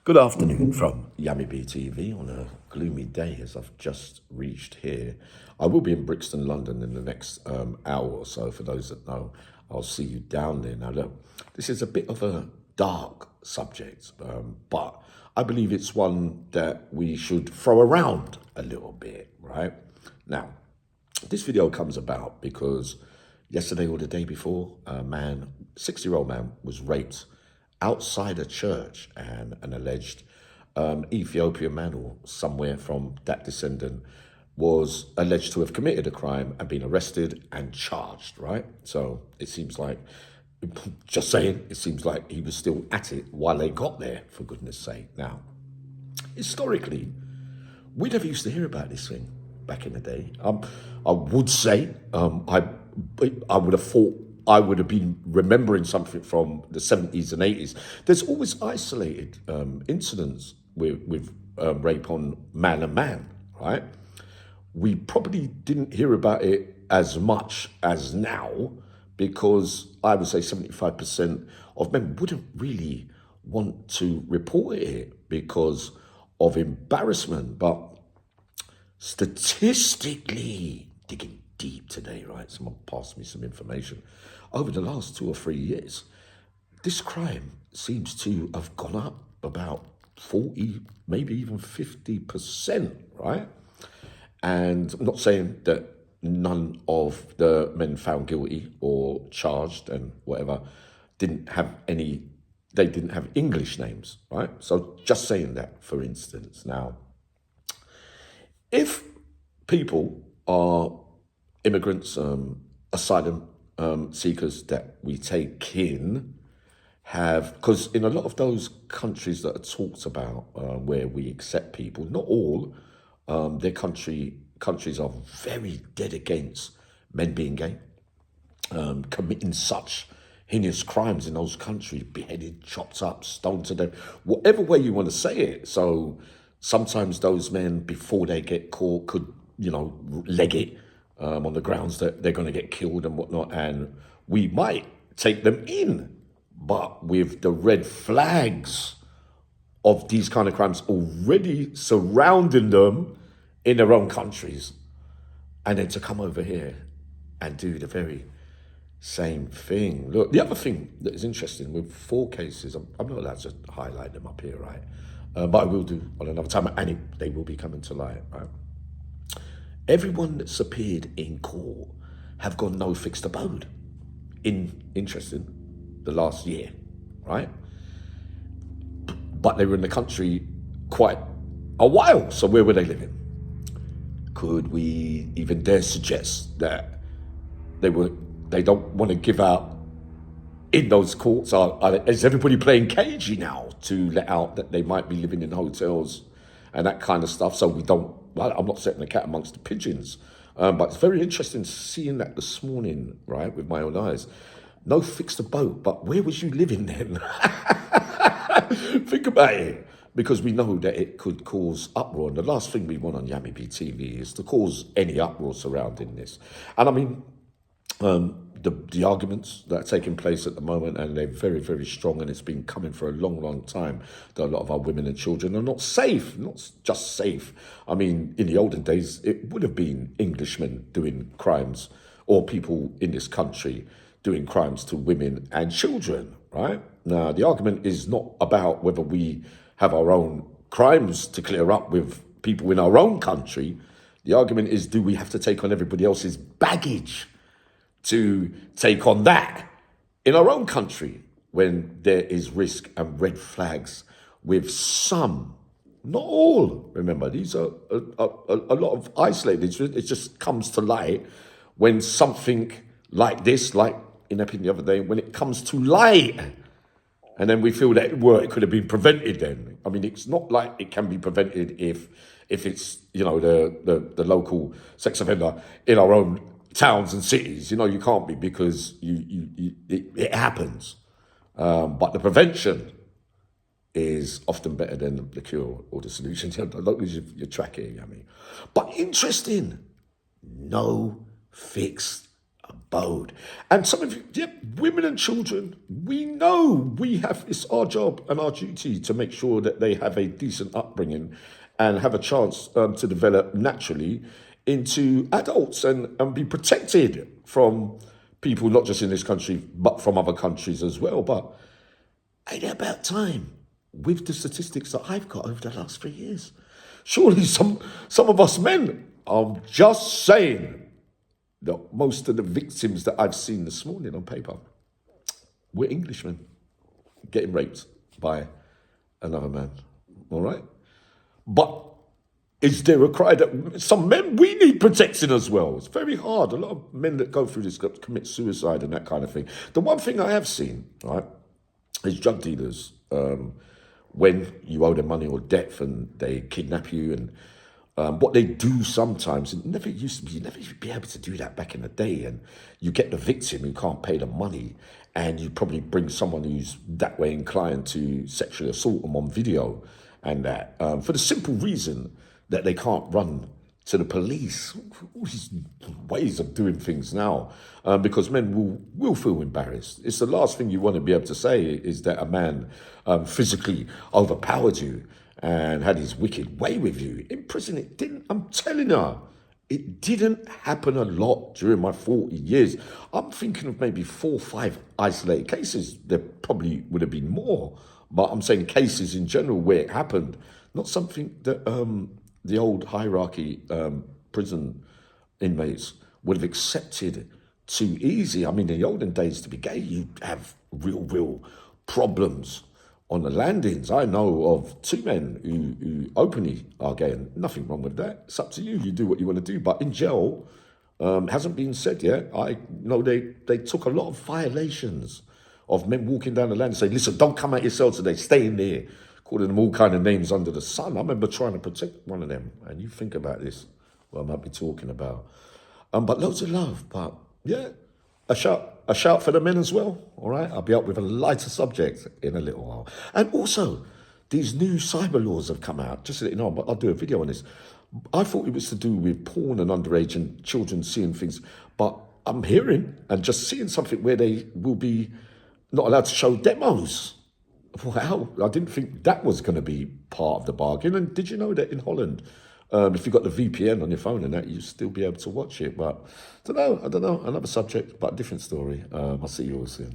Good afternoon from Yummy BTV on a gloomy day as I've just reached here. I will be in Brixton, London in the next hour or so. For those that know, I'll see you down there. Now look, this is a bit of a dark subject, but I believe it's one that we should throw around a little bit, right? Now, this video comes about because yesterday or the day before, a man, 60-year-old man, was raped outside a church, and an alleged Ethiopian man or somewhere from that descendant was alleged to have committed a crime and been arrested and charged, right? So it seems like, just saying, it seems like he was still at it while they got there, for goodness sake. Now, historically, we never used to hear about this thing back in the day. I would say, I would have thought I would have been remembering something from the 70s and 80s. There's always isolated incidents with rape on man and man, right? We probably didn't hear about it as much as now because I would say 75% of men wouldn't really want to report it because of embarrassment. But statistically, digging deep today, right? Someone passed me some information. Over the last 2 or 3 years, this crime seems to have gone up about 40, maybe even 50%, right? And I'm not saying that none of the men found guilty or charged and whatever didn't have English names, right? So just saying that, for instance. Now, if people are immigrants, asylum seekers that we take in, because in a lot of those countries that are talked about where we accept people, not all, their countries are very dead against men being gay, committing such heinous crimes in those countries, beheaded, chopped up, stoned to death, whatever way you want to say it. So sometimes those men, before they get caught, could, leg it on the grounds that they're going to get killed and whatnot, and we might take them in. But with the red flags of these kind of crimes already surrounding them in their own countries, and then to come over here and do the very same thing. Look, the other thing that is interesting with 4 cases, I'm not allowed to highlight them up here, right? But I will do on another time, and they will be coming to light, right? Everyone that's appeared in court have got no fixed abode interesting, the last year, right? But they were in the country quite a while, so where were they living? Could we even dare suggest that they don't want to give out in those courts? Is everybody playing cagey now to let out that they might be living in hotels and that kind of stuff? So we don't. Well, I'm not setting the cat amongst the pigeons, but it's very interesting seeing that this morning, right, with my own eyes. No fixed abode, but where was you living then? Think about it, because we know that it could cause uproar. And the last thing we want on Yummy TV is to cause any uproar surrounding this. And I mean, the arguments that are taking place at the moment, and they're very, very strong, and it's been coming for a long, long time, that a lot of our women and children are not safe, not just safe. I mean, in the olden days, it would have been Englishmen doing crimes, or people in this country doing crimes to women and children, right? Now, the argument is not about whether we have our own crimes to clear up with people in our own country. The argument is, do we have to take on everybody else's baggage to take on that in our own country when there is risk and red flags with some, not all. Remember, these are a lot of isolated. It just comes to light when something like this, like it happened the other day, when it comes to light, and then we feel that it could have been prevented then. I mean, it's not like it can be prevented if it's, the local sex offender in our own towns and cities. You can't be, because it happens. But the prevention is often better than the cure or the solution. Don't lose your track here, Yummy. But interesting, no fixed abode. abode. And some of you, yeah, women and children, we know it's our job and our duty to make sure that they have a decent upbringing and have a chance to develop naturally into adults and be protected from people, not just in this country, but from other countries as well. But ain't it about time, with the statistics that I've got over the last 3 years? Surely some of us men, I'm just saying, that most of the victims that I've seen this morning on paper were Englishmen getting raped by another man. All right? But is there a cry that some men, we need protection as well? It's very hard. A lot of men that go through this commit suicide and that kind of thing. The one thing I have seen, right, is drug dealers, when you owe them money or debt and they kidnap you, and what they do sometimes, it never used to be, you never used to be able to do that back in the day, and you get the victim who can't pay the money, and you probably bring someone who's that way inclined to sexually assault them on video, and that, for the simple reason that they can't run to the police. All these ways of doing things now, because men will feel embarrassed. It's the last thing you want to be able to say is that a man physically overpowered you and had his wicked way with you. In prison, it didn't. I'm telling you, it didn't happen a lot during my 40 years. I'm thinking of maybe 4 or 5 isolated cases. There probably would have been more, but I'm saying cases in general where it happened, not something that the old hierarchy prison inmates would have accepted too easy. I mean, in the olden days, to be gay, you'd have real problems on the landings. I know of 2 men who openly are gay, and nothing wrong with that. It's up to you. You do what you want to do. But in jail, hasn't been said yet. I know they took a lot of violations of men walking down the land and saying, listen, don't come out your cell today, stay in there, calling them all kind of names under the sun. I remember trying to protect one of them, and you think about this, what I might be talking about. But loads of love, but yeah, a shout for the men as well, all right? I'll be up with a lighter subject in a little while. And also, these new cyber laws have come out, just so that you know, but I'll do a video on this. I thought it was to do with porn and underage and children seeing things, but I'm hearing and just seeing something where they will be not allowed to show demos. Wow, I didn't think that was going to be part of the bargain. And did you know that in Holland, if you've got the VPN on your phone and that, you still be able to watch it? But I don't know, another subject, but a different story. I'll see you all soon.